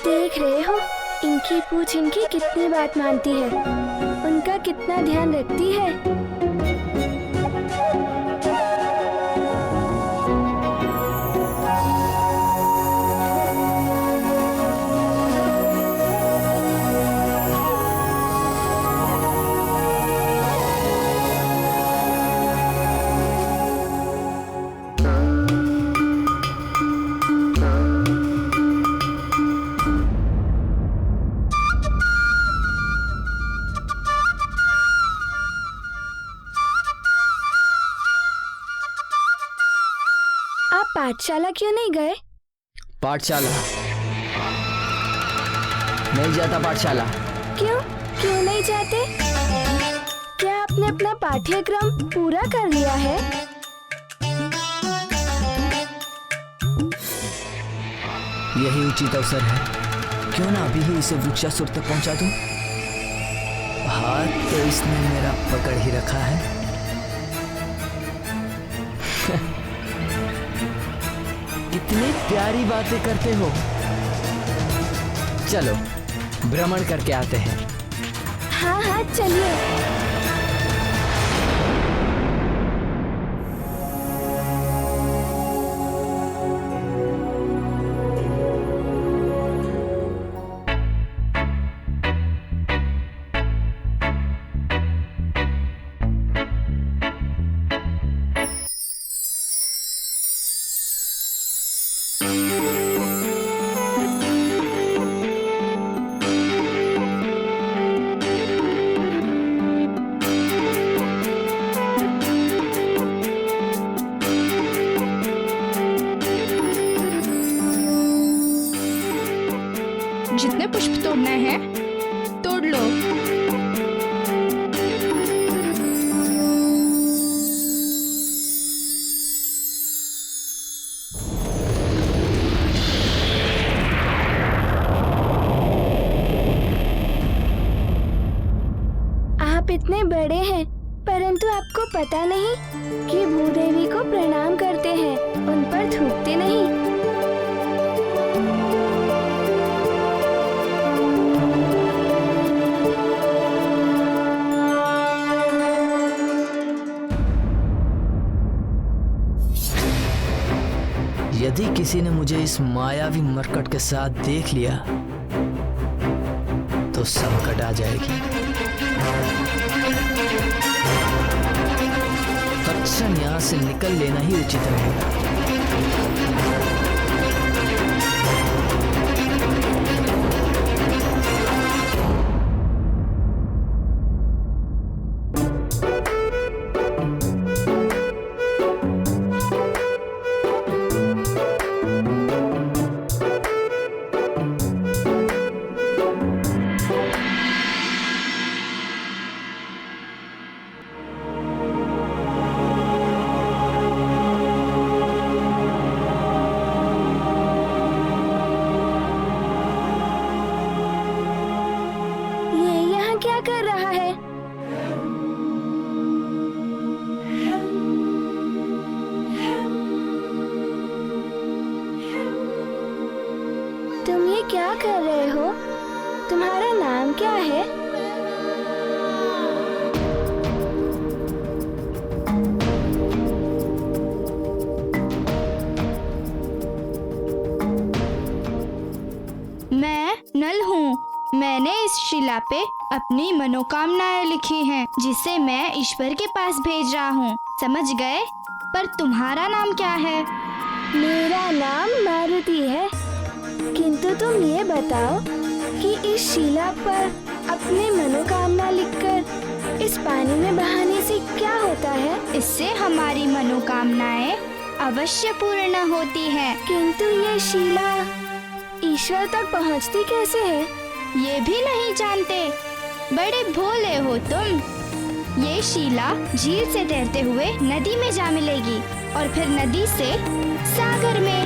देख रहे हो इनकी पूछ इनकी कितनी बात मानती है, उनका कितना ध्यान रखती है। आप पाठशाला क्यों नहीं गए? पाठशाला नहीं जाता। पाठशाला क्यों क्यों नहीं जाते? क्या आपने अपना पाठ्यक्रम पूरा कर लिया है? यही उचित अवसर है, क्यों ना अभी ही इसे वृक्षासुर तक पहुंचा दूं। हाथ तो इसने मेरा पकड़ ही रखा है। कितनी प्यारी बातें करते हो। चलो भ्रमण करके आते हैं। हाँ हाँ चलिए। जितने पुष्प तोड़ने हैं तोड़ लो। आप इतने बड़े हैं, परंतु आपको पता नहीं कि भूदेवी को प्रणाम करते हैं, उन पर थूकते नहीं। यदि किसी ने मुझे इस मायावी मरकट के साथ देख लिया तो संकट आ जाएगी। तत्क्षण यहाँ से निकल लेना ही उचित रहेगा। क्या कर रहा है? तुम ये क्या कर रहे हो? तुम्हारा नाम क्या है? मैं नल हूँ। मैंने इस शिला पे अपनी मनोकामनाएं लिखी हैं, जिसे मैं ईश्वर के पास भेज रहा हूँ। समझ गए? पर तुम्हारा नाम क्या है? मेरा नाम मारुति है। किंतु तुम ये बताओ कि इस शिला पर अपनी मनोकामना लिखकर इस पानी में बहाने से क्या होता है? इससे हमारी मनोकामनाएं अवश्य पूर्ण होती हैं। किंतु ये शिला ईश्वर तक पहुँचती कैसे है? ये भी नहीं जानते? बड़े भोले हो तुम। ये शिला झील से तैरते हुए नदी में जा मिलेगी और फिर नदी से सागर में।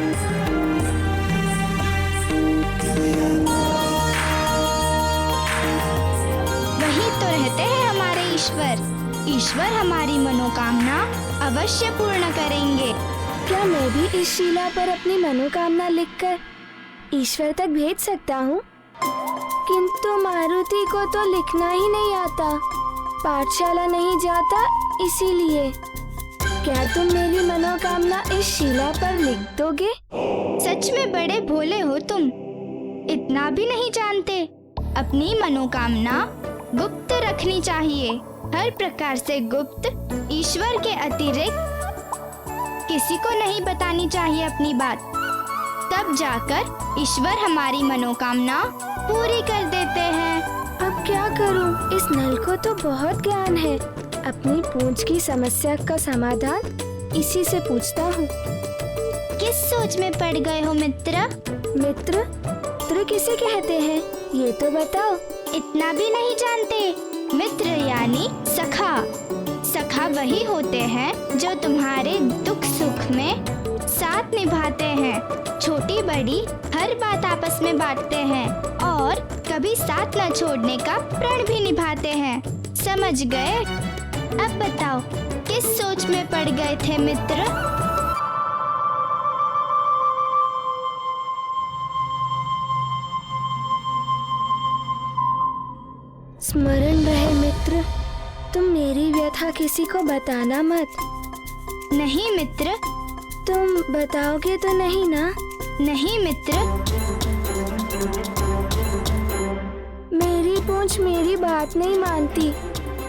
वहीं तो रहते हैं हमारे ईश्वर। ईश्वर हमारी मनोकामना अवश्य पूर्ण करेंगे। क्या मैं भी इस शिला पर अपनी मनोकामना लिखकर ईश्वर तक भेज सकता हूँ? किंतु मारुति को तो लिखना ही नहीं आता, पाठशाला नहीं जाता, इसीलिए। क्या तुम मेरी मनोकामना इस शिला पर लिख दोगे? सच में बड़े भोले हो तुम। इतना भी नहीं जानते? अपनी मनोकामना गुप्त रखनी चाहिए, हर प्रकार से गुप्त। ईश्वर के अतिरिक्त किसी को नहीं बतानी चाहिए अपनी बात। तब जाकर ईश्वर हमारी मनोकामना पूरी कर देते हैं। अब क्या करूं? इस नल को तो बहुत ज्ञान है। अपनी पूंछ की समस्या का समाधान इसी से पूछता हूँ। किस सोच में पड़ गए हो मित्र? मित्र? मित्र किसे कहते हैं, ये तो बताओ। इतना भी नहीं जानते? मित्र यानी सखा। सखा वही होते हैं जो तुम्हारे दुख सुख में साथ निभाते हैं, छोटी बड़ी हर बात आपस में बांटते हैं और कभी साथ न छोड़ने का प्रण भी निभाते हैं। समझ गए? अब बताओ किस सोच में पड़ गए थे मित्र? स्मरण रहे मित्र, तुम मेरी व्यथा किसी को बताना मत। नहीं मित्र। तुम बताओगे तो नहीं ना? नहीं मित्र। मेरी पूंछ मेरी बात नहीं मानती।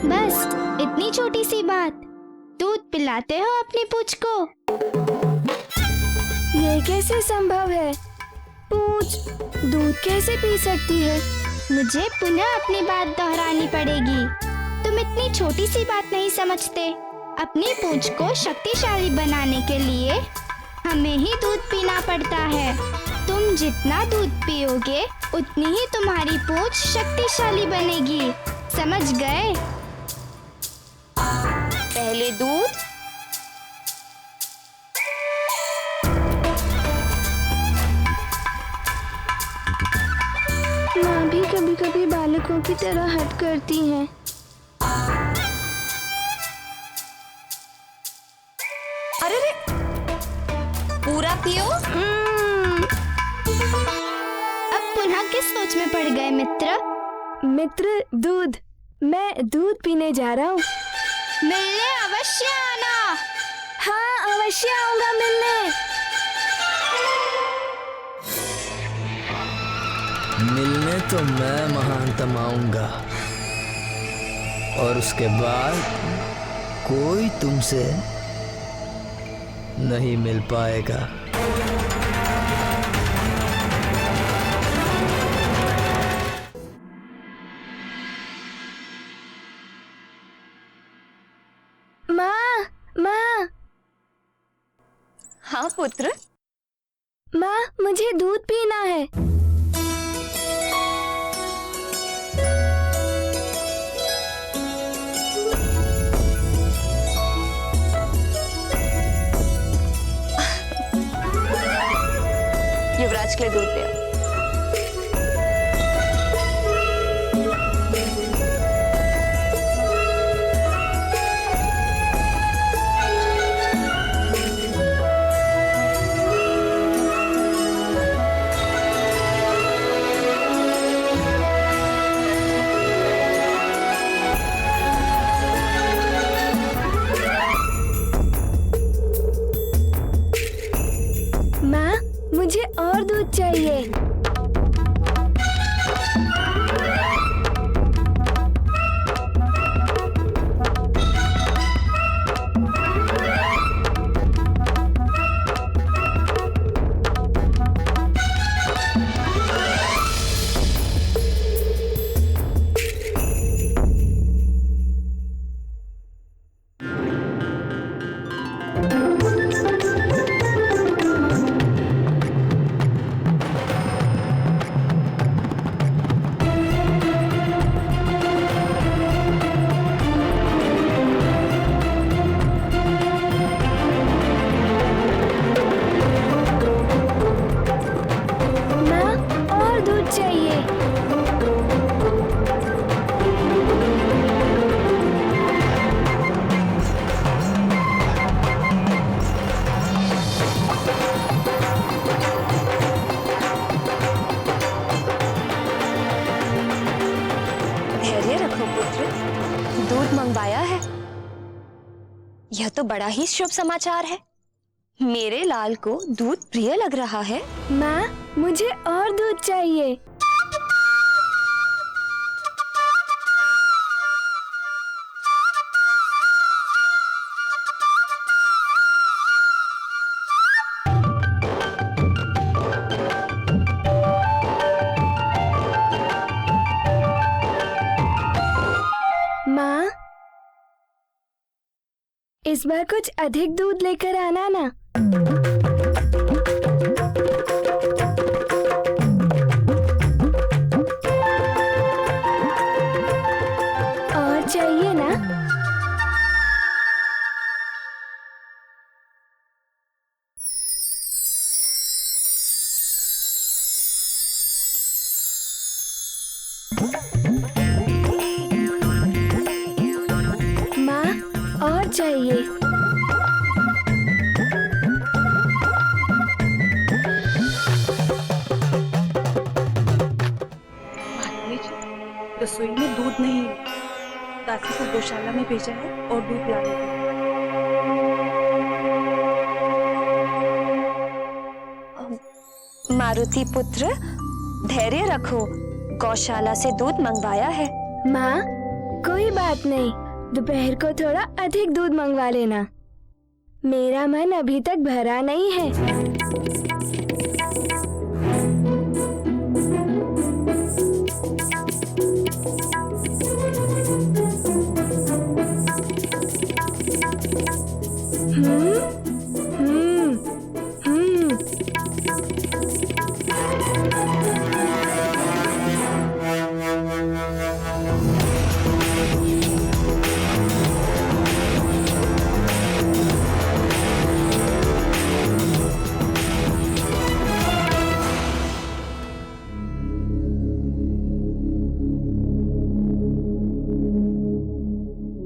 बस इतनी छोटी सी बात, दूध पिलाते हो अपनी पूंछ को? ये कैसे संभव है? पूंछ दूध कैसे पी सकती है? मुझे पुनः अपनी बात दोहरानी पड़ेगी। तुम इतनी छोटी सी बात नहीं समझते। अपनी पूंछ को शक्तिशाली बनाने के लिए हमें ही दूध पीना पड़ता है। तुम जितना दूध पियोगे उतनी ही तुम्हारी पूंछ शक्तिशाली बनेगी। समझ गए? पहले दूध, माँ भी कभी कभी बालकों की तरह हट करती हैं। अरे रे, पूरा पियो। अब पुनः किस सोच में पड़ गए मित्र? मित्र दूध, मैं दूध पीने जा रहा हूँ। मिलने अवश्य आना। हाँ अवश्य आऊंगा मिलने। मिलने तो मैं महानतम आऊंगा और उसके बाद कोई तुमसे नहीं मिल पाएगा। माँ, माँ। हाँ पुत्र। माँ मुझे दूध पीना है। युवराज के लिए दूध ले आओ। माँ मुझे और दूध चाहिए। यह तो बड़ा ही शुभ समाचार है। मेरे लाल को दूध प्रिय लग रहा है। माँ मुझे और दूध चाहिए। इस बार कुछ अधिक दूध लेकर आना ना। और चाहिए ना? माँ, और चाहिए। रसोई में दूध नहीं है। दासी को गौशाला में भेजा है और दूध लाने को। मारुति पुत्र, धैर्य रखो, गौशाला से दूध मंगवाया है। माँ, कोई बात नहीं, दोपहर को थोड़ा अधिक दूध मंगवा लेना। मेरा मन अभी तक भरा नहीं है।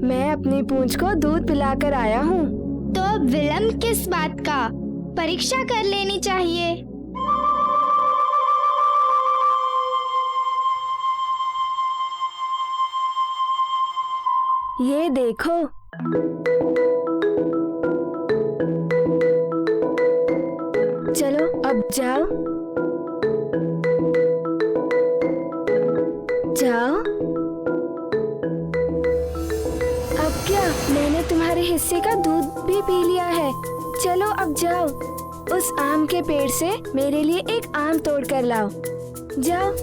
मैं अपनी पूंछ को दूध पिलाकर आया हूँ। तो अब विलंब किस बात का? परीक्षा कर लेनी चाहिए। ये देखो। चलो अब जाओ। जाओ। अब क्या, मैंने तुम्हारे हिस्से का दूध भी पी लिया है। चलो अब जाओ, उस आम के पेड़ से मेरे लिए एक आम तोड़ कर लाओ। जाओ।